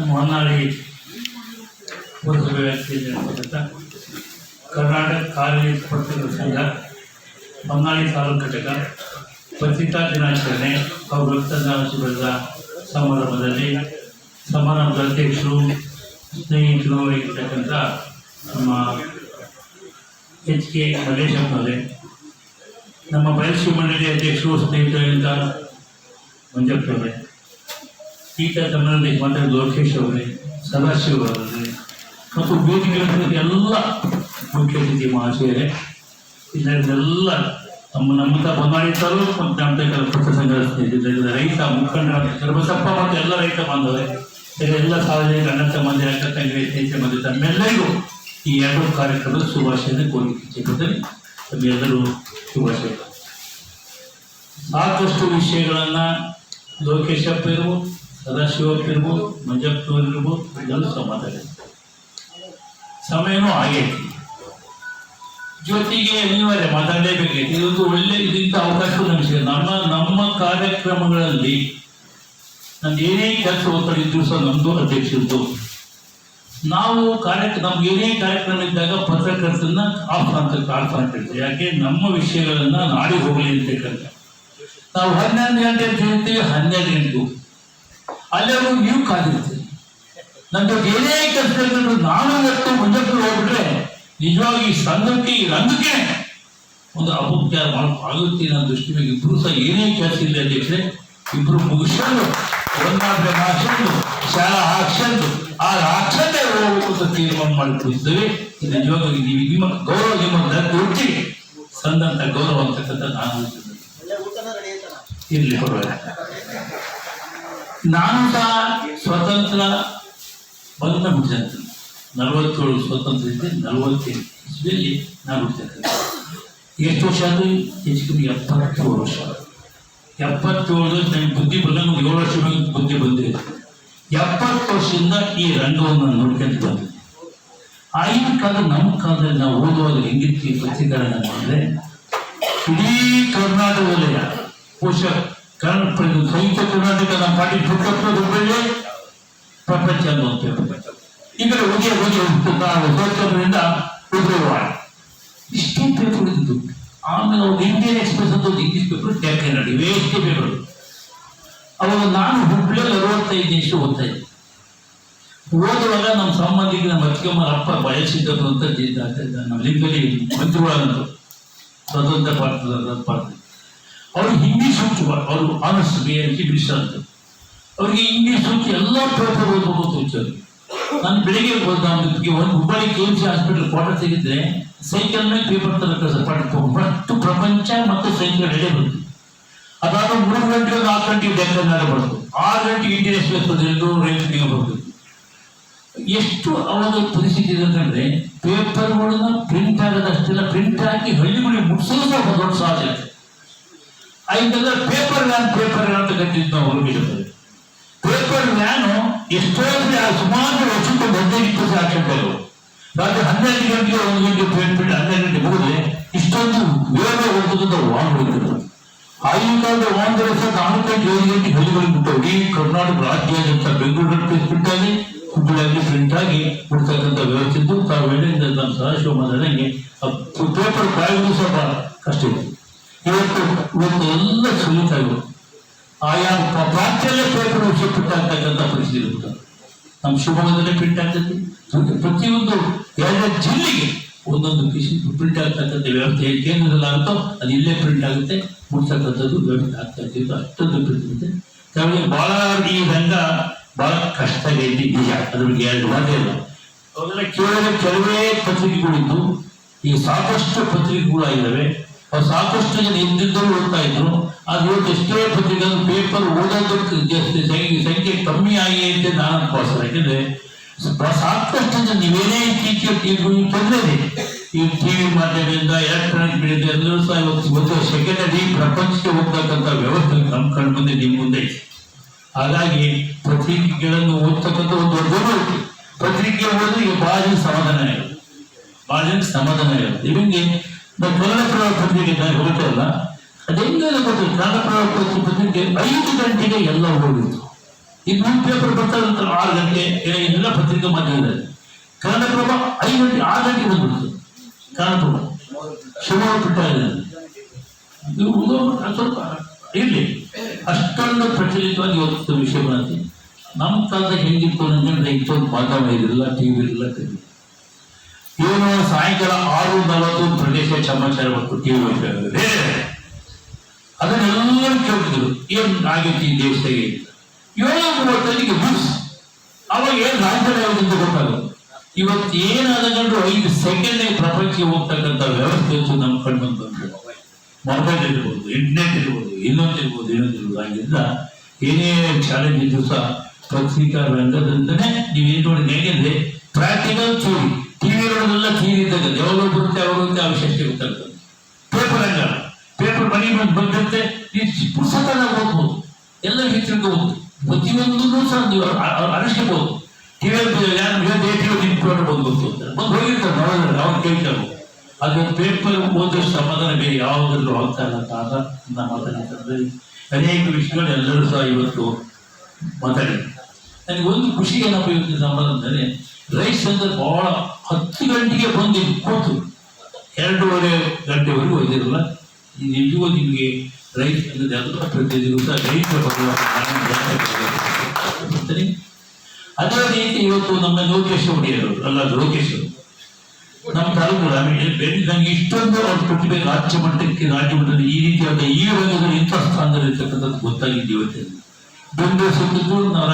ನಮ್ಮ ಹೊನ್ನಾಳಿ ಪುರಸಭೆ ವ್ಯಾಪ್ತಿಯಲ್ಲಿ ನಡೆಸತಕ್ಕ ಕರ್ನಾಟಕ ಕಾಲೇಜು ಪತ್ರಕರ್ತರ ಸಂಘ ಹೊನ್ನಾಳಿ ತಾಲೂಕು ಘಟಕ ಪತ್ರಿಕಾ ದಿನಾಚರಣೆ ಹಾಗೂ ರಕ್ತದಾನ ಶಿಬಿರದ ಸಮಾರಂಭದ ಅಧ್ಯಕ್ಷರು ಸ್ನೇಹಿತರು ಇರ್ತಕ್ಕಂಥ ನಮ್ಮ HK ಮಲ್ಲೇಶಪ್ಪನವರೇ, ನಮ್ಮ ಬಯಲು ಮಂಡಳಿ ಅಧ್ಯಕ್ಷರು ಸ್ನೇಹಿತರಿಂದ ಮಂಜಪ್ಪನವರೇ, ಈತ ತಮಿಳುನಾಡಿಗೆ ಮಾತಾಡಿದ ಲೋಕೇಶ್ ಅವರೇ, ಸದಾಶಿವ ಅವರೇ ಮತ್ತು ವೇದಿಕೆ ಎಲ್ಲ ಮುಖ್ಯ ಅತಿಥಿ ಮಹಾಶಯರೇ, ಇದರೆಲ್ಲ ನಮ್ಮಂಥ ಹೊನ್ನಾಳಿ ತಾಲೂಕು ಮತ್ತು ನಮ್ಮ ಪತ್ರ ಸಂಘದ ಸ್ನೇಹಿತರು, ರೈತ ಮುಖಂಡರ ಸರ್ವಸಪ್ಪ ಮತ್ತು ಎಲ್ಲ ರೈತ ಬಾಂಧವರೇ, ಎಲ್ಲ ಸಾರ್ವಜನಿಕ ಅಣ್ಣ ತಮ್ಮಂದಿರ ಅಕ್ಕ ತಂಗಿ ಸ್ನೇಹಿತರೆ ಮತ್ತು ತಮ್ಮೆಲ್ಲರಿಗೂ ಈ ಎರಡು ಕಾರ್ಯಕ್ರಮದ ಶುಭಾಶಯನ ಕೋರಿಕೆ ತಮ್ಮೆಲ್ಲರೂ ಶುಭಾಶಯ. ಸಾಕಷ್ಟು ವಿಷಯಗಳನ್ನು ಲೋಕೇಶಪ್ಪ ಇರ್ಬೋದು, ಸದಾಶಿವಪ್ಪ ಇರ್ಬೋದು, ಮಂಜಪ್ಪನವರು ಇರ್ಬೋದು, ಎಲ್ಲರೂ ಸಮಾಧಾನ ಸಮಯನೂ ಆಗೈತಿ. ಜೊತೆಗೆ ಅನಿವಾರ್ಯ ಮಾತಾಡಲೇಬೇಕಾಯ್ತು. ಇದೊಂದು ಒಳ್ಳೆ ಇದರಿಂದ ಅವಕಾಶ ನಮಗೆ ನಮ್ಮ ಕಾರ್ಯಕ್ರಮಗಳಲ್ಲಿ ನಮ್ದು ಏನೇ ಕೆಲಸ ಒತ್ತಡ ಇದ್ರು ಸಹ ನಮ್ಮದು ಅಧ್ಯಕ್ಷರದ್ದು ನಾವು ನಮ್ಗೆ ಏನೇ ಕಾರ್ಯಕ್ರಮ ಇದ್ದಾಗ ಪತ್ರಕರ್ತರನ್ನ ಆಫ್ ಅಂತ ಹೇಳ್ತೀವಿ. ಯಾಕೆ ನಮ್ಮ ವಿಷಯಗಳನ್ನ ನಾಡಿ ಹೋಗಲಿ ಅಂತಕ್ಕಂಥ ನಾವು 11 ಗಂಟೆ ಅಂತ ಹೇಳ್ತೀವಿ, 12 ಗಂಟೆಗೂ ಅಲ್ಲಿವರೆಗೂ ನೀವು ಕಾದಿರ್ತೀವಿ. ನಮ್ದು ಏನೇ ಕೆಲಸ ಇದ್ರು ನಾನು ಇವತ್ತು ಮಂಜಪ್ಪು ಹೋಗ್ಬಿಟ್ರೆ ನಿಜವಾಗಿ ಈ ಸಂಘಕ್ಕೆ ಈ ರಂಗಕ್ಕೆ ಒಂದು ಅಪಚಾರ ಆಗುತ್ತೆ ನನ್ನ ದೃಷ್ಟಿ ಮೇಲೆ ಇಬ್ಬರು ಸಹ ಏನೇ ಕೆಲಸ ಇಲ್ಲ ಅಧ್ಯಕ್ಷರೇ, ಇಬ್ಬರು ಮುಗಿಸ್ಕೊಂಡು ಒಂದಾದ್ರೆ ಹಾಕ್ಸಂಡು ಶಾಲಾ ಹಾಕ್ಸಂಡು ಆ ಹಾಕ್ಸಂಡೆ ಹೋಗ್ಬೇಕು ಅಂತ ತೀರ್ಮಾನ ಮಾಡಿಕೊಳ್ತೇವೆ. ಇದು ನಿಜವಾಗಿ ನೀವು ನಿಮ್ಮ ಗೌರವ ನಿಮ್ಮ ಒಟ್ಟಿಗೆ ಸಂದಂತ ಗೌರವ ಅಂತಕ್ಕಂಥ ನಾನು ಇರ್ಲಿ ಪರವಾಗಿಲ್ಲ. ನಾನು ಸಹ ಸ್ವತಂತ್ರ ಬಂದ ಹುಟ್ಟಿದಂತ 47 ಸ್ವತಂತ್ರ ಇದ್ದೆ, 47 ಇಸ್ವಿಯಲ್ಲಿ ನಾನು ಹುಟ್ಟಿರ್ತಕ್ಕಂಥ. ಎಷ್ಟು ವರ್ಷ ಅದು ಹೆಚ್ಚು ಕಮ್ಮಿ 77 ವರ್ಷ. 77 ನನಗೆ ಬುದ್ಧಿ ಬಂದಂಗೆ 7 ವರ್ಷ ಬುದ್ಧಿ ಬಂದಿದೆ. 70 ವರ್ಷದಿಂದ ಈ ರಂಗವನ್ನು ನಾನು ನೋಡ್ಕೊಂಡು ಬಂದಿದ್ದೆ. ಆಗಿನ ಕಾಲ ನಮ್ಮ ಕಾಲದಲ್ಲಿ ನಾವು ಓದುವಾಗ ಹೆಂಗಿತ್ತು ಈ ಪತ್ರಿಕಾರಣ ಮಾಡಿದ್ರೆ ಇಡೀ ಕರ್ನಾಟಕ ವಲಯ ಸಂಯುಕ್ತ ಕರ್ನಾಟಕ ನಮ್ಮ ಪಾರ್ಟಿ ಹುಬ್ಬಳ್ಳಿ ಪ್ರಪಂಚ ಅನ್ನುವಂಥ ಈಗ ಹೋಗಿ ಹೋಗ್ತದ್ರಿಂದ ಉದ್ಯೋಗವಾಡ ಇಷ್ಟೇ ಪೇಪರ್ ಇದ್ದು. ಆಮೇಲೆ ಅವ್ರು ಇಂಡಿಯನ್ ಎಕ್ಸ್ಪ್ರೆಸ್ ಅಂತ ಒಂದು ಇಂಗ್ಲೀಷ್ ಪೇಪರ್ ಟ್ಯಾಕ್ ಕನ್ನಡಿ ವೇಸ್ಟ್ ಪೇಪರ್. ಅವಾಗ ನಾನು ಹುಬ್ಬಳ್ಳಿಯಲ್ಲಿ 65 ನಿಮಿಷ ಓದ್ತಾ ಇದ್ದೆ. ಓದುವಾಗ ನಮ್ಮ ಸಂಬಂಧಿಕ ನಮ್ಮ ಅತ್ತಿಗೆಮ್ಮರ ಅಪ್ಪ ಬಯಸಿದ್ದರು ಅಂತ ನಮ್ಮ ಲಿಂಗಲ್ಲಿ ಮಂತ್ರಿಗಳಂತರು ಸ್ವತಂತ್ರ ಭಾರತದ ಅವ್ರಿಗೆ ಇಂಗ್ಲೀಷ್ ಹುಚ್ಚು, ಅವರು ಆನರ್ಸ್ BNC ಅಂತ ಅವ್ರಿಗೆ ಇಂಗ್ಲೀಷ್ ಹುಚ್ಚು ಎಲ್ಲ ಪೇಪರ್ ಓದ್ಬೋದು ಹುಚ್ಚರು. ನಾನು ಬೆಳಿಗ್ಗೆ ಒಂದು ಹುಬ್ಬಳ್ಳಿ KMC ಹಾಸ್ಪಿಟಲ್ ಕ್ವಾರ್ಟರ್ ತೆಗಿದ್ರೆ ಸೈಕಲ್ ಮೇಲೆ ಪೇಪರ್ ತರಕ ಪ್ರಪಂಚ ಮತ್ತು ಸೈಕಲ್ ಎಡೆ ಬಂತು. ಅದಾದ 3 ಗಂಟೆಗೆ 4 ಗಂಟೆಗೆ ಡೆಕ್ಕನ್ನಾಗ ಬರ್ತದೆ, 6 ಗಂಟೆಗೆ ಇಂಡಿಯನ್ ಎಕ್ಸ್ಪ್ರೆಸ್ ರೈಲ್ವೆ ಬರ್ತದೆ. ಎಷ್ಟು ಅವಾಗ ಪರಿಸ್ಥಿತಿ ಇದೆ ಅಂತಂದ್ರೆ ಪೇಪರ್ಗಳನ್ನ ಪ್ರಿಂಟ್ ಆಗೋದಷ್ಟೆಲ್ಲ ಪ್ರಿಂಟ್ ಹಾಕಿ ಹಳ್ಳಿಗಳಿಗೆ ಮುಟ್ಸೋದು ಸಹ ದೊಡ್ಡ ಸಾಧ್ಯ. ಅದಕ್ಕೆಲ್ಲ ಪೇಪರ್ ವ್ಯಾನ್ ಅಂತ ಕಟ್ಟಿದ್ದು ನಾವು ಹೊರಗಿರ್ತದೆ. ಪೇಪರ್ ವ್ಯಾನು ಎಷ್ಟೋ ಸುಮಾರು ವರ್ಷಕ್ಕೆ 15-20 ಹಾಕಿರ್ತಾರೆ. ರಾತ್ರಿ 12 ಗಂಟೆಗೆ 1 ಗಂಟೆ ಪ್ರಿಂಟ್ 12 ಗಂಟೆ ಮುಗಿದ್ರೆ ಇಷ್ಟೊಂದು ವೇಗ ಹೋಗ್ತದ ವಾಹನ ಹೊಡಿತಿದ್ರು. ಆಗಿನ ಕಾಲದ ವಾಹನದ 4 ಗಂಟೆ 5 ಗಂಟೆ ಹಳ್ಳಿಗಳಿಗೆ ಬಿಟ್ಟವು. ಈ ಕರ್ನಾಟಕ ರಾಜ್ಯಾದ್ಯಂತ ಬೆಂಗಳೂರಲ್ಲಿ ಪ್ರಿಂಟ್ ಆಗಿ ಹುಬ್ಬಳ್ಳಿಯಲ್ಲಿ ಪ್ರಿಂಟ್ ಆಗಿ ಬಿಡ್ತಕ್ಕಂಥ ವ್ಯವಸ್ಥೆ ಇದ್ದು. ತಾವು ಹೇಳಿದ ನಮ್ಮ ಸದಾಶಿವ ಮಾತಾಡಂಗೆ ಪೇಪರ್ ಕಾಯೋದು ಸ್ವಲ್ಪ ಕಷ್ಟ ಇದೆ. ಇವತ್ತು ಎಲ್ಲ ಸುಲಿತಾ ಇವರು ಆಯಾ ಪ್ರಾಂತ್ಯಲ್ಲೇ ಪೇಪರ್ ವಿಷಯ ಪ್ರಿಂಟ್ ಆಗ್ತಕ್ಕಂಥ ಪರಿಸ್ಥಿತಿ ಇರುತ್ತೆ. ನಮ್ಮ ಶಿವಮೊಗ್ಗದಲ್ಲೇ ಪ್ರಿಂಟ್ ಆಗ್ತದೆ. ಪ್ರತಿಯೊಂದು 2 ಜಿಲ್ಲೆಗೆ ಒಂದೊಂದು ಪ್ರಿಂಟ್ ಆಗ್ತಕ್ಕಂಥ ವ್ಯವಸ್ಥೆ ಕೇಂದ್ರದಲ್ಲಾಗುತ್ತೋ ಅದು ಇಲ್ಲೇ ಪ್ರಿಂಟ್ ಆಗುತ್ತೆ, ಮುಡ್ತಕ್ಕಂಥದ್ದು ವ್ಯವಸ್ಥೆ ಆಗ್ತಾ ಇತ್ತು. ಅಷ್ಟೊಂದು ಪ್ರಿಂಟ್ ಇರುತ್ತೆ. ಹಾಗಾಗಿ ಬಹಳ ಈ ರಂಗ ಬಹಳ ಕಷ್ಟ ಐತಿ ನಿಜ, ಅದ್ರ ಬಗ್ಗೆ 2 ಮಾತೇ ಇಲ್ಲ. ಅವೆಲ್ಲ ಕೇವಲ ಕೆಲವೇ ಪತ್ರಿಕೆಗಳಿದ್ದು ಈಗ ಸಾಕಷ್ಟು ಪತ್ರಿಕೆಗಳಾಗಿದ್ದಾವೆ. ಅವ್ರು ಸಾಕಷ್ಟು ಜನ ಹಿಂದಿದ್ದವರು ಓದ್ತಾ ಇದ್ರು. ಅದು ಇವತ್ತು ಎಷ್ಟೇ ಪತ್ರಿಕೆ ಪೇಪರ್ ಓದೋದಕ್ಕೆ ಸಂಖ್ಯೆ ಕಮ್ಮಿ ಆಗಿ ಅಂತ ನಾನು ಅನ್ಕೋಸ್ಕರ. ಯಾಕೆಂದ್ರೆ ಸಾಕಷ್ಟು ಜನ ನೀವೇನೇ ಇತ್ತೀಚೆಗೆ ತೊಂದರೆ ಇದೆ ಈ TV ಮಾಧ್ಯಮದಿಂದ ಎಲೆಕ್ಟ್ರಾನಿಕ್ ಮೀಡಿಯಾದಿಂದ ಎಲ್ಲರೂ ಸಹ ಇವತ್ತು ಸೆಕೆಂಡರಿ ಪ್ರಪಂಚಕ್ಕೆ ಹೋಗ್ತಕ್ಕಂಥ ವ್ಯವಸ್ಥೆ ನಮ್ಮ ಕಣ್ಣು ಮುಂದೆ ನಿಮ್ಮ ಮುಂದೆ. ಹಾಗಾಗಿ ಪತ್ರಿಕೆಗಳನ್ನು ಓದ್ತಕ್ಕಂಥ ಒಂದು ದೊಡ್ಡ ಪತ್ರಿಕೆ ಓದಿದ್ರೆ ಈಗ ಬಹಳ ಜನ ಸಮಾಧಾನ ಇರುತ್ತೆ. ಇವಂಗೆ ನಾವು ಕನ್ನಡಪ್ರಭ ಪತ್ರಿಕೆ ಹೋಗ್ತಾರಲ್ಲ, ಅದೆಲ್ಲ ಗೊತ್ತು. ಕನ್ನಡಪ್ರಭ ಪತ್ರಿಕೆ 5 ಗಂಟೆಗೆ ಎಲ್ಲ ಹೋಗಿತ್ತು. ಈಗ 1 ಪೇಪರ್ ಬರ್ತಾ 6 ಗಂಟೆ ಎಲ್ಲ ಪತ್ರಿಕಾ ಮಾಧ್ಯಮದಲ್ಲಿ. ಕನ್ನಡಪ್ರಭ 5 ಗಂಟೆ 6 ಗಂಟೆಗೆ ಬಂದ್ಬಿಡ್ತು. ಕನ್ನಡಪ್ರಭ ಶಿವಮೊಗ್ಗ ಬಿಟ್ಟಾಗಿದೆ. ಸ್ವಲ್ಪ ಇರಲಿ, ಅಷ್ಟೊಂದು ಪ್ರಚಲಿತವಾಗಿ ಓದಿದ ವಿಷಯ ಬಂತು. ನಮ್ಮ ಕಾಲದಾಗ ಹೆಂಗಿತ್ತು ಅಂದ್ರೆ ಇಷ್ಟೊಂದು ಮಾಧ್ಯಮ ಇರಲಿಲ್ಲ, ಟಿವಿ ಇರಲಿಲ್ಲ. ಏನು ಸಾಯಂಕಾಲ 6:40 ಪ್ರದೇಶ ಸಮಾಚಾರ ಮತ್ತು ಟಿವಿ ವೈಫೈ ಅದನ್ನೆಲ್ಲರೂ ಕೇಳ್ತಿದ್ರು. ಏನ್ ಆಗೈತಿ ಈ ದೇಶದಾಗೆ 7:30 ನ್ಯೂಸ್. ಅವಾಗ ಏನ್ ರಾಜಧಾನಿ ಯಾವ್ದಂತ ಗೊತ್ತಾಗೋದು. ಇವತ್ತು ಏನಾದ ಕಂಡ್ರು 5 ಸೆಕೆಂಡ್ ಪ್ರಪಂಚಕ್ಕೆ ಹೋಗ್ತಕ್ಕಂಥ ವ್ಯವಸ್ಥೆ ನಮ್ಮ ಕಣ್ಣು ಬಂದ್ರು. ಮೊಬೈಲ್ ಇರ್ಬೋದು, ಇಂಟರ್ನೆಟ್ ಇರ್ಬೋದು, ಇನ್ನೊಂದಿರ್ಬೋದು. ಹಾಗಿಂದ ಏನೇ ಚಾಲೆಂಜ್ ಇದ್ರು ಸಹ ಪತ್ರಿಕಾ ರಂಗದಂತಾನೆ ನೀವೇನ್ ನೋಡಿ ಹೇಗೆಂದ್ರೆ ಪ್ರಾಕ್ಟಿಕಲ್ ಥಿಯರಿ. ಟಿವಿ ಒಳಗೆಲ್ಲ ಥಿಯರಿ ಇದ್ದಾಗ ಯಾವಾಗ ಬರುತ್ತೆ ಆ ವಿಷಯಕ್ಕೆ ಗೊತ್ತಾಗ್ತದೆ. ಪೇಪರ್ ಹಂಗ ಪೇಪರ್ ಮನೆ ಬಂದಿರುತ್ತೆ, ಪುಸ್ತಕನ ಓದ್ಬೋದು, ಎಲ್ಲ ತಿಳ್ಕೋಬಹುದು. ಪ್ರತಿಯೊಂದೂ ಸಹ ನೀವು ಅನಿಸ್ಕೋಬಹುದು. ಟಿವಿಯಲ್ಲಿ ಯಾರು ನಿಂತ್ಕೊಂಡು ಬಂದು ಹೋಗಿರ್ತಾರೆ, ನೋಡಿದ್ರೆ ಅವ್ರು ಕೇಳ್ತಾರೆ. ಅದು ಪೇಪರ್ ಓದೋಷ್ಟು ಸಮಾಧಾನ ಬೇರೆ ಯಾವುದರಲ್ಲೂ ಆಗ್ತಾ ಇಲ್ಲ. ಆಗ ಮಾತಾಡ್ತಾರೆ ಅನೇಕ ವಿಷಯಗಳು ಎಲ್ಲರೂ ಸಹ ಇವತ್ತು ಮಾತಾಡಿ. ನನಗೆ ಒಂದು ಖುಷಿ ಏನಪ್ಪ ಇವತ್ತಿನ ಸಮಾಧಾನ ಅಂದರೆ ರೈಸ್ ಅಂದ್ರೆ ಬಹಳ 10 ಗಂಟೆಗೆ ಬಂದು ಕೂತು 2:30 ಗಂಟೆವರೆಗೂ ಓದಿರಲ್ಲ. ನಿಜವೂ ನಿಮಗೆ ರೈಸ್ ಅನ್ನೋದು ಯಾವುದು ಪ್ರತಿ ದಿವಸ ರೈತರ ಬಗ್ಗೆ. ಅದೇ ರೀತಿ ಇವತ್ತು ನಮ್ಮ ಲೋಕೇಶ್ ಒಡೆಯರು ಅಲ್ಲ ಲೋಕೇಶ್ ನಮ್ಮ ತಾಲೂಕು ನಂಗೆ ಇಷ್ಟೊಂದು ಅವ್ರ ಪ್ರತಿಭೆ ರಾಜ್ಯ ಮಟ್ಟದಲ್ಲಿ ಈ ರೀತಿಯಾದ ಈ ರಂಗದಲ್ಲಿ ಇಂಥ ಸ್ಥಾನದಲ್ಲಿ ಇರ್ತಕ್ಕಂಥದ್ದು ಗೊತ್ತಾಗಿದ್ದು ಇವತ್ತು. ಬೆಂಗಳೂರು ಸುತ್ತಿದ್ದು ನಾವು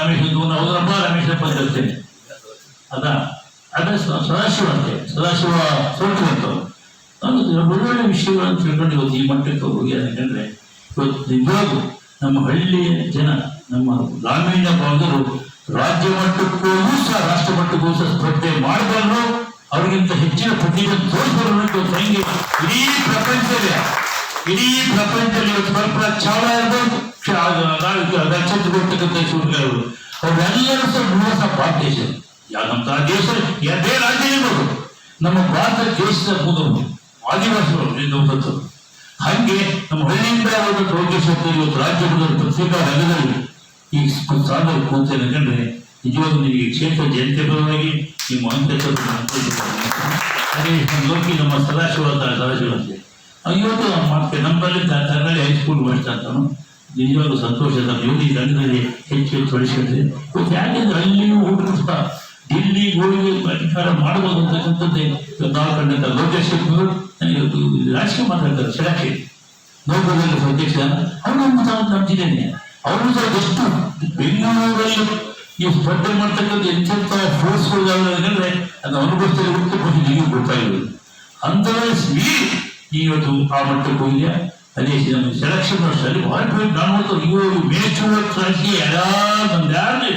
ರಮೇಶಪ್ಪ ಇರ್ತೇನೆ. ಅದ ಸದಾಶಿವ ಅಂತೆ, ಸದಾಶಿವ ಸೋಟು ಅಂತ ನಾನು ಒಳ್ಳೊಳ್ಳೆ ವಿಷಯಗಳನ್ನು ತಿಳ್ಕೊಂಡು ಇವತ್ತು ಈ ಮಟ್ಟಕ್ಕೆ ಹೋಗಿ. ಯಾಕಂದ್ರೆ ಇವತ್ತು ನಿಜವಾಗೂ ನಮ್ಮ ಹಳ್ಳಿಯ ಜನ, ನಮ್ಮ ಗ್ರಾಮೀಣ ಭಾಗರು ರಾಜ್ಯ ಮಟ್ಟಕ್ಕೂ ಸಹ ರಾಷ್ಟ್ರ ಮಟ್ಟಕ್ಕೂ ಸಹ ಸ್ಪರ್ಧೆ ಮಾಡಬಾರ್ದು. ಅವ್ರಿಗಿಂತ ಹೆಚ್ಚಿನ ಪ್ರತಿಭೆ ತೋರಿಸಬಾರ್ದು. ಹೆಂಗೆ ಇಡೀ ಪ್ರಪಂಚದಲ್ಲಿ ಇವತ್ತು ಕಲ್ಪನಾ ಚಾವ್ಲಾ ಇರ್ಬೋದು, ನಕ್ಷತ್ರಗೊಳ್ತಕ್ಕಂಥ ಶೂಟರ್ಗಳು ಅವರೆಲ್ಲರೂ ಸಹ ಮೂಲ ಭಾರತ ದೇಶ. ನಮ್ಮ ದೇಶ ಎರಡೇ ರಾಜ್ಯ ಇರ್ಬೋದು, ನಮ್ಮ ಭಾರತ ದೇಶದ ಮೂಲಗಳು ಆದಿವಾಸಿಗಳು ಗೊತ್ತು. ಹಾಗೆ ನಮ್ಮ ಹಳ್ಳಿಯಿಂದ ಇವತ್ತು ರಾಜ್ಯ ಪತ್ರಿಕಾ ರಂಗದಲ್ಲಿ ಈ ಸಾಧನೆ ಕೂತೇನೆ ಕಂಡ್ರೆ ನಿಜವಾಗ್ಲೂ ನಿಮಗೆ ಕ್ಷೇತ್ರ ಜನತೆ ಪರವಾಗಿ ನಿಮ್ಮ ಲೋಕಿ ನಮ್ಮ ಸದಾಶಿವ ಅಂತೆ ಇವತ್ತು ಮಾಡ್ತೇವೆ. ನಮ್ಮಲ್ಲಿ ತರಗಳಿ ಹೈಸ್ಕೂಲ್ ಮಾಡ್ತಾನು. ನಿಜವಾಗ್ಲೂ ಸಂತೋಷ. ಯೋಗಿ ರಂಗದಲ್ಲಿ ಹೆಚ್ಚು ತೊಡಗಿಸಿದ್ರೆ ಇವತ್ತು ಯಾಕೆಂದ್ರೆ ಅಲ್ಲಿಯೂ ಹುಡುಗರು ಸಹ ಡಿಲ್ಲಿ ಗೋಳಿಗೆ ಅಧಿಕಾರ ಮಾಡಬಹುದು ಅಂತಕ್ಕಂಥದ್ದೇ ನಾವು ಕಂಡಂತ ಲೋಕೇಶ್ ನನಗೆ ರಾಜಕೀಯ ಮಾತಾಡ್ತಾರೆ. ಶರಾಕಿ ನೋಡ್ಬೋದಲ್ಲಿ ಅಧ್ಯಕ್ಷ ಅವರು ನಮ್ಮ ಜಿಲ್ಲೆನೇ. ಅವರು ಸಹ ಎಷ್ಟು ಬೆಂಗಳೂರಲ್ಲಿ ನೀವು ಸ್ಪರ್ಧೆ ಮಾಡ್ತಕ್ಕಂಥ ಎಂತೆಂಥ ಫೋರ್ಸ್ಗಳಿದಾವೆ ಅದನ್ನು ಅನುಭವಿಸ್ತಾರೆ ಹುಡುಕಿ ನಿಮಗೆ ಗೊತ್ತಾಗಿರೋದು. ಅಂಥದ್ರಲ್ಲಿ ಇವತ್ತು ಆ ಮಟ್ಟಕ್ಕೆ ಹೋಗಿದ್ಯಾ. ಅದೇ ನಮ್ಮ ಸೆಲೆಕ್ಷನ್ ವರ್ಷದಲ್ಲಿ ಭಾಳ ನಾನು ನೋಡ್ತಾರೆ ಇವರು ಮೇಚೂರು ರಾಜಕೀಯ ಯಾರು ಅಂತರಲ್ಲಿ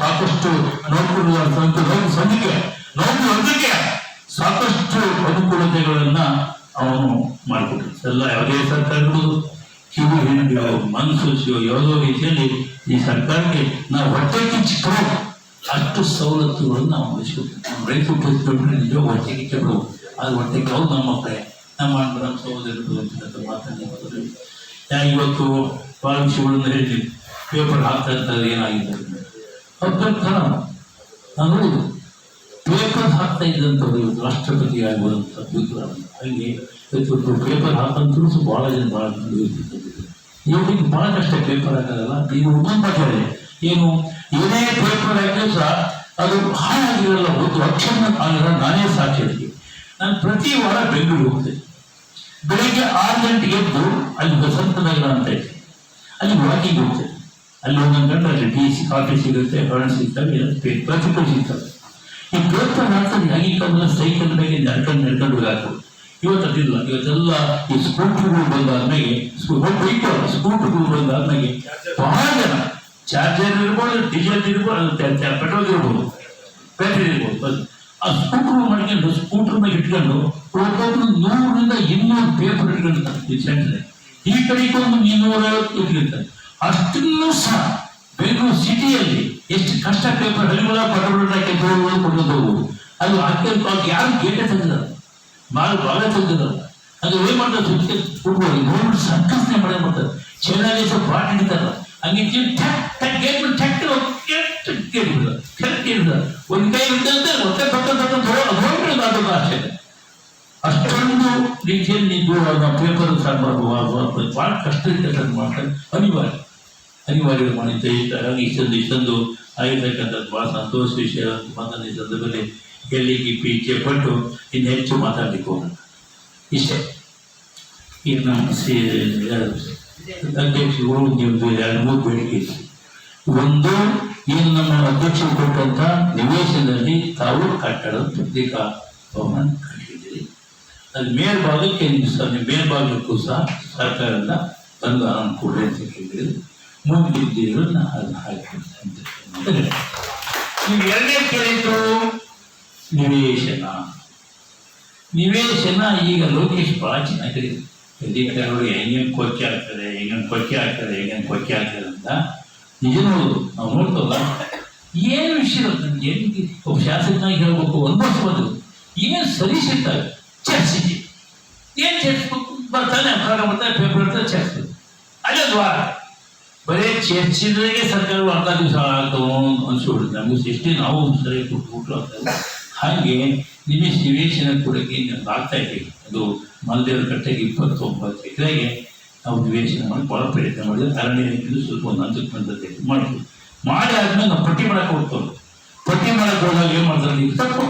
ಸಾಕಷ್ಟು ನೌಕರರಿಗೆ ಸಾಕಷ್ಟು ಅನುಕೂಲತೆಗಳನ್ನ ಅವನು ಮಾಡಿಕೊಟ್ರು. ಎಲ್ಲ ಯಾವುದೇ ಸರ್ಕಾರಗಳು ಕಿವಿ ಹಿಂಡಿಯೋ ಮನಸ್ಸು ಯಾವುದೋ ರೀತಿಯಲ್ಲಿ ಈ ಸರ್ಕಾರಕ್ಕೆ ನಾವು ಹೊಟ್ಟೆ ಕಿಚ್ಚಿಕೊಂಡು ಅಷ್ಟು ಸವಲತ್ತುಗಳನ್ನು ನಾವು ಉಳಿಸ್ಕೊಡ್ತೀವಿ. ನಮ್ಮ ರೈತರು ನಿಜ ಹೊಟ್ಟೆ ಕಿಚ್ಚಗಳು ಅದು ಹೊಟ್ಟೆಗೆ ಅವ್ರು ನಮ್ಮ ಮಕ್ಕಳೇ, ನಮ್ಮ ಸಹೋದರರು ಅಂತ ಮಾತನಾಡಿ ಇವತ್ತು ಭಾಳ ವಿಷಯಗಳನ್ನು ಹೇಳಿ ಪೇಪರ್ ಹಾಕ್ತಾ ಇರ್ತಾರೆ. ಏನಾಗಿದೆ ಅಭ್ಯರ್ಥನ ನಾನು ನೋಡುದು ಪೇಪರ್ ಹಾಕ್ತಾ ಇದ್ದಂಥವ್ರು ಇವತ್ತು ರಾಷ್ಟ್ರಪತಿ ಆಗುವಂಥ ಅಭ್ಯರ್ಥಿಗಳು. ಹಾಗೆ ಇವತ್ತು ಪೇಪರ್ ಹಾಕಂತೂ ಭಾಳ ಜನ ಭಾಳ ಇವ್ರಿಗೆ ಭಾಳ ಕಷ್ಟ ಪೇಪರ್ ಹಾಕೋದಲ್ಲ. ಇದು ಉಪಂಪಟೆ ಏನು ಏನೇ ಪೇಪರ್ ಹಾಕಿದ್ರು ಸಹ ಅದು ಹಾಳಾಗಿರಲ್ಲ. ಒಂದು ಅಕ್ಷರ ಆಗಿರೋ ನಾನೇ ಸಾಕ್ಷಿ ಅದಕ್ಕೆ. ನಾನು ಪ್ರತಿ ವಾರ ಬೆಂಗಳೂರು ಹೋಗ್ತೇನೆ. ಬೆಳಿಗ್ಗೆ 6 ಗಂಟೆಗೆ ಎದ್ದು ಅಲ್ಲಿ ವಸಂತ ನಗರ ಅಂತ ಇದೆ, ಅಲ್ಲಿ ವಾಕಿಂಗ್ ಹೋಗ್ತೇನೆ. ಅಲ್ಲಿ ಒಂದೊಂದು ಗಂಟೆ ಅಲ್ಲಿ ಟೀ ಕಾಫಿ ಸಿಗುತ್ತೆ, ಹಣ್ಣು ಸಿಗ್ತವೆ, ಪ್ರತಿಫಲ ಸಿಗ್ತವೆ. ಈ ಪೇಪರ್ ಹಾಕೋದು ಆಗಿಲ್ಲ ಸೈಕಲ್ ಮೇಲೆ ನಡ್ಕೊಂಡು ಹೋಗಾಕು. ಇವತ್ತು ಅದಿಲ್ಲ. ಇವತ್ತೆಲ್ಲ ಈ ಸ್ಕೂಟರ್ಗಳು ಬಂದಾದ್ಮೇಲೆ ಸ್ಕೂಟರ್ಗಳು ಬಂದಾದ್ಮೇಲೆ ಬಹಳ ಜನ ಚಾರ್ಜರ್ ಇರ್ಬೋದು, ಡೀಸೆಲ್ ಇರ್ಬೋದು, ಪೆಟ್ರೋಲ್ ಇರ್ಬೋದು, ಬ್ಯಾಟ್ರಿ ಇರ್ಬೋದು, ಆ ಸ್ಕೂಟರ್ ಮಾಡ್ಕೊಂಡು ಸ್ಕೂಟರ್ ಮೇಲೆ ಇಟ್ಕೊಂಡು ಒಬ್ಬೊಬ್ರು 100ರಿಂದ 200 ಪೇಪರ್ ಇಟ್ಕೊಂಡಿರ್ತಾರೆ. ಈ ಸೆಂಟ್ರಲ್ಲಿ ಈ ಕಡೆಗೆ ಒಂದು 250 ಇಟ್ಕೊಂಡಿರ್ತಾರೆ. ಅಷ್ಟನ್ನೂ ಸಹ ಬೆಂಗಳೂರು ಸಿಟಿಯಲ್ಲಿ ಎಷ್ಟು ಕಷ್ಟ ಪೇಪರ್ ಹರಿಗಳ ಪಟಗಳು ಕೊಟ್ಟು ಹೋಗುವುದು. ಅದು ಹಾಕಿ ಯಾರು ಗೇಟೆ ತಂದಿದ್ದಾರೆ, ಭಾಳ ತಂದಿದ್ದಾರೆ. ಅದು ಏನ್ ಮಾಡ್ತಾರೆ ಸುತ್ತ ಕೊಡ್ಬೋದು ನೋಡ್ಬಿಟ್ಟು ಸಂಕಷ್ಟನೆ ಮಾಡೇ ಮಾಡ್ತಾರೆ. ಚೈನಾದೇಶ ಬಾಟ್ ಹಿಡಿತಾರಲ್ಲ ಹಂಗೆ ಕೇಳಿಬಿಡ ಒಂದು ಕೈ ಇದ್ದಂತೆ ಮತ್ತೆ ಅದು ಆಶ್ಚರ್ಯ. ಅಷ್ಟೊಂದು ರೀತಿಯಲ್ಲಿ ಪೇಪರ್ ಭಾಳ ಕಷ್ಟ ಕೆಲಸ ಮಾಡ್ತಾರೆ. ಅನಿವಾರ್ಯ ಮಾಡಿದ್ದೆ ಇಷ್ಟೊಂದು ಆಗಿರ್ತಕ್ಕಂಥದ್ದು ಭಾಳ ಸಂತೋಷ ವಿಷಯ. ಬಂದ ಈ ಸಂದರ್ಭದಲ್ಲಿ ಗೆಲ್ಲಿಗೆ ಇಚ್ಛೆ ಪಟ್ಟು ಇನ್ನು ಹೆಚ್ಚು ಮಾತಾಡಲಿಕ್ಕೆ ಹೋಗೋಣ. ಇಷ್ಟೇ. ಈಗ ನಮ್ಮ ಅಧ್ಯಕ್ಷರು ನಿಮ್ಮದು 2-3 ಬೇಡಿಕೆ ಇದೆ. ಒಂದು, ಏನು ನಮ್ಮ ಅಧ್ಯಕ್ಷರು ಕೊಟ್ಟಂತ ನಿವೇಶನದಲ್ಲಿ ತಾವು ಕಟ್ಟಡದ ಪತ್ರಿಕಾ ಭವನ ಕಟ್ಟಿದ್ದೀರಿ. ಅದು ಮೇಲ್ಭಾಗಕ್ಕೆ ಮೇಲ್ಭಾಗಕ್ಕೂ ಸಹ ಸರ್ಕಾರದಿಂದ ಅನುದಾನ ಕೊಡಿ ಅಂತ ಕೇಳಿದ್ರು. ಮುಂದಿದ್ದೀರನ್ನ ಅದನ್ನ ಹಾಕಿಕೊಡ್ತಾರೆ. ನೀವು ಎರಡನೇ ಕೇಳಿದ್ರು ನಿವೇಶನ. ಈಗ ಲೋಕೇಶ್ ಭಾಳ ಚೆನ್ನಾಗಿ ಅಧಿಕಾರಿಗಳು ಹೆಂಗೆ ಕೊಚ್ಚೆ ಆಗ್ತಾರೆ ಅಂತ ನಿಜನೋದು ನಾವು ನೋಡ್ತಲ್ಲ. ಏನು ವಿಷಯ ನನ್ಗೆ ಒಬ್ಬ ಶಾಸಕನಾಗಿ ಹೇಳ್ಬೇಕು, ಅನ್ಭವಿಸ್ಬೋದು. ಏನು ಸರಿ ಸಿಗ್ತಾರೆ ಚರ್ಚಿಸಿ ಏನು ಚರ್ಚಿಸ್ಬೇಕು, ಬರ್ತಾನೆ ಅಖಾಡ ಬರ್ತಾರೆ, ಪೇಪರ್ ಇರ್ತಾರೆ, ಚರ್ಚಿಸ್ಬೇಕು. ಅಲ್ಲೇ ದ್ವಾರ ಬರೀ ಚರ್ಚಿದ್ರಿಗೆ ಸರ್ಕಾರಗಳು ಅರ್ಧ ದಿವಸ ಆಗ್ತಾವ ಅನ್ಸ್ಬಿಡುತ್ತೆ. ನಮಗೆ ಎಷ್ಟೇ ನಾವು ಸರಿ ಕೊಟ್ಟು ಆಗ್ತದೆ. ಹಾಗೆ ನಿವೇಶನ ಕೊಡೋಕ್ಕೆ ಆಗ್ತಾ ಇದೆ. ಅದು ಮಲ್ದೇವ್ರ ಕಟ್ಟೆಗೆ 29 ಎಕರೆಗೆ ನಾವು ನಿವೇಶನ ಮಾಡಿ ಭಾಳ ಪ್ರಯತ್ನ ಮಾಡಿದ್ರೆ ಅರಣ್ಯ ಇಲಾಖೆಯಿಂದ ಸ್ವಲ್ಪ ಒಂದು ಹಂತಕ್ಕೆ ಬಂದತೆ ಮಾಡ್ತೀವಿ. ಮಾಡಿ ಆದ್ಮೇಲೆ ನಾವು ಪಟ್ಟಿ ಮಾಡಕ್ಕೆ ಹೋಗ್ತೇವೆ. ಪಟ್ಟಿ ಮಾಡಕ್ಕೆ ಹೋದಾಗ ಏನು ಮಾಡ್ತಾರೆ, ನೀವು ತಪ್ಪು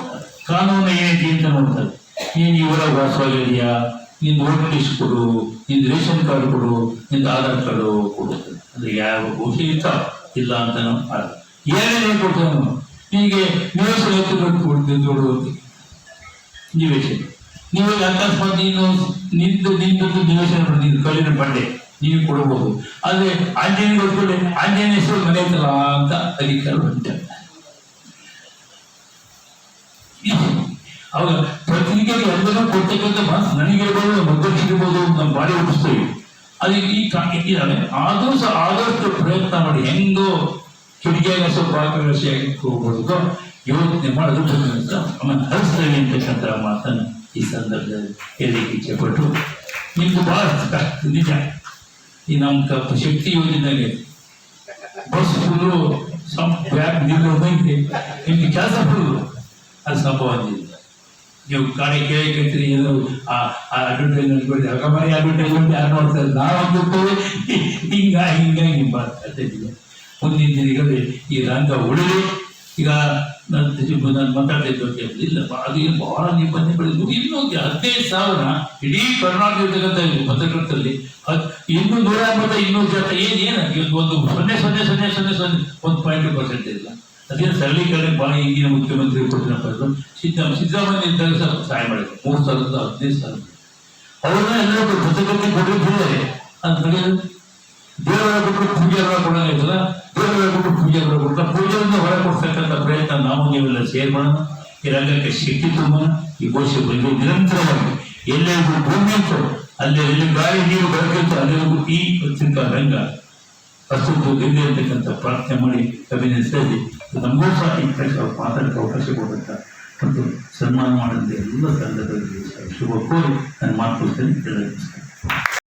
ಕಾನೂನು ಏನೈತಿ ಅಂತ ನೋಡ್ತಾರೆ. ನೀನು ಇವರ ವಾಸವಾಗಿದೆಯಾ, ನಿಂದು ವೋಟರ್ ಲಿಸ್ಟ್ ಕೊಡು, ನಿಂದು ರೇಷನ್ ಕಾರ್ಡ್ ಕೊಡು, ನಿಂದು ಆಧಾರ್ ಕಾರ್ಡು ಕೊಡು. ಅಂದರೆ ಯಾವ ಬಹುಶಃ ಇರ್ತಾವ ಇಲ್ಲ ಅಂತ ನಾವು ಏನೇನು ಕೊಡ್ತೇವೆ ನಾವು. ನಿನಗೆ ನಿವೇಶನ ಕೊಡ್ತೀವಿ ನೋಡುವಂತೆ ನಿವೇಶನ. ನೀವು ಅಕಸ್ಮಾತ್ ನೀನು ನಿಂದು ನಿವೇಶನ ನಿಂದು ಕಲ್ಲಿನ ಬಂಡೆ ನೀವು ಕೊಡಬಹುದು. ಆದರೆ ಆಂಜನೇಯ ಕೊಟ್ಕೊಳ್ಳಿ, ಆಂಜನೇಯ ಹೆಸರು ಮನೆ ಐತಲ್ಲ ಅಂತ ಅಧಿಕಾರ ಹೊಂಟಾರೆ. ಅವಾಗ ಪ್ರತಿನಿಧಿಗೆ ಎಲ್ಲರೂ ಕೊಡ್ತಕ್ಕಂಥ ಮಾತು ನನಗಿರ್ಬೋದು, ನಮ್ಮ ಅಧ್ಯಕ್ಷರಿರ್ಬೋದು, ನಮ್ಮ ಬಾಡಿ ಹುಟ್ಟಿಸ್ತೇವೆ. ಅದಕ್ಕೆ ಈ ಇದ್ದಾವೆ. ಆದರೂ ಸಹ ಆದಷ್ಟು ಪ್ರಯತ್ನ ಮಾಡಿ ಹೆಂಗೋ ಕಿಡಿಗೆಯಾಗ ಸ್ವಲ್ಪ ಭಾಗವಹಿಸಿ ಹೋಗ್ಬೋದು ಯೋಚನೆ ಮಾಡೋದು ಆಮೇಲೆ ಹರಿಸ್ತೇವೆ ಅಂತಕ್ಕಂಥ ಮಾತನ್ನು ಈ ಸಂದರ್ಭದಲ್ಲಿ ಹೇಳಲಿಕ್ಕೆ ಇಚ್ಛೆಪಟ್ಟು, ನಿಮ್ದು ಭಾಳ ಕಷ್ಟ ನಿಜ. ಈ ನಮ್ಮ ಶಕ್ತಿ ಯೋಜನೆಗೆ ಬಸ್ ಫುಲ್ಲು ಬ್ಯಾಗ್ ನಿಲ್ಲೋದಂಗೆ ನಿಮ್ಗೆ ಕೆಲಸ ಫುಲ್ಲು ಅದು ಸಂಭವ ಆಗಿಲ್ಲ. ನೀವು ಗಾಡಿ ಕೇಳಿ ಏನು ಅಡ್ವರ್ಟೈಸ್ಮೆಂಟ್ ಕೊಡಿ, ಅಗಮರಿ ಅಡ್ವರ್ಟೈಸ್ಮೆಂಟ್ ಯಾರು ನೋಡ್ತಾರೆ, ನಾವು ಅಂದಿರ್ತೇವೆ ಹಿಂಗಾಗಿ ಮಾತಾಡ್ತಿದ್ದೀವಿ. ಮುಂದಿನ ದಿನಗಳಲ್ಲಿ ಈ ರಂಗ ಉಳಿಲಿ. ಈಗ ನಾನು ಮಾತಾಡ್ತಿದ್ದೆ ಇಲ್ಲ, ಅದು ಬಹಳ ನಿಬಂಧನೆಗಳಿದ್ದು. ಇನ್ನೂ 15,000 ಇಡೀ ಕರ್ನಾಟಕ ಇರ್ತಕ್ಕಂಥ ಪತ್ರಕರ್ತರಲ್ಲಿ ಇನ್ನೂ 150 200 ಜನ ಏನು ಒಂದು 0.00001% ಇಲ್ಲ. ಅದೇನು ಸರಳೀಕರಣ ಭಾಳ ಈಗಿನ ಮುಖ್ಯಮಂತ್ರಿ ಕೊಟ್ಟಿರೋ ಸಿದ್ದರಾಮಯ್ಯ ಇದ್ದಾಗ ಸ್ವಲ್ಪ ಸಹಾಯ ಮಾಡಿದ್ರು. 3,000 15,000 ಅವ್ರನ್ನ ಎಲ್ಲರೂ ಪತ್ರಕರ್ತರಿಗೆ ಕೊಟ್ಟಿದ್ದಾರೆ. ಅದು ದೇವರ ಕೊಟ್ಟರು ಪೂಜಾರ ಕೊಡೋಂಗಿಲ್ಲ, ದೇವರ ಕೊಟ್ಟರು ಪೂಜಾರ ಕೊಟ್ಟ ಪೂಜೆಯಿಂದ ಹೊರ ಕೊಡ್ತಕ್ಕಂಥ ಪ್ರಯತ್ನ ನಾವು ನೀವೆಲ್ಲ ಸೇರ್ ಮಾಡೋಣ. ಈ ರಂಗಕ್ಕೆ ಶಕ್ತಿ ತುಂಬೋಣ. ಈ ಘೋಷೆ ಬಂದು ನಿರಂತರವಾಗಿ ಎಲ್ಲೆಲ್ಲೂ ಭೂಮಿ ಇತ್ತು, ಅಲ್ಲಿ ಎಲ್ಲಿ ಗಾಳಿ ನೀರು ಬೆಳಕಿತ್ತು, ಅಲ್ಲೆಲ್ಲೂ ಈ ಪತ್ರಿಕಾ ರಂಗ ಅಸ್ತಿತ್ವದಲ್ಲಿ ಅಂತಕ್ಕಂಥ ಪ್ರಾರ್ಥನೆ ಮಾಡಿ ಅಭಿನಯಿಸಿ ನಮಗೂ ಸಹ ಈ ಮಾತಾಡಕ್ಕೆ ಅವಕಾಶ ಕೊಡುವಂಥ ಮತ್ತು ಸನ್ಮಾನ ಮಾಡಿದ ಎಲ್ಲ ಸಂದರ್ಭದಲ್ಲಿ ಶುಭ ಕೋರಿ ನಾನು ಮಾತುಕೊಳ್ತೇನೆ.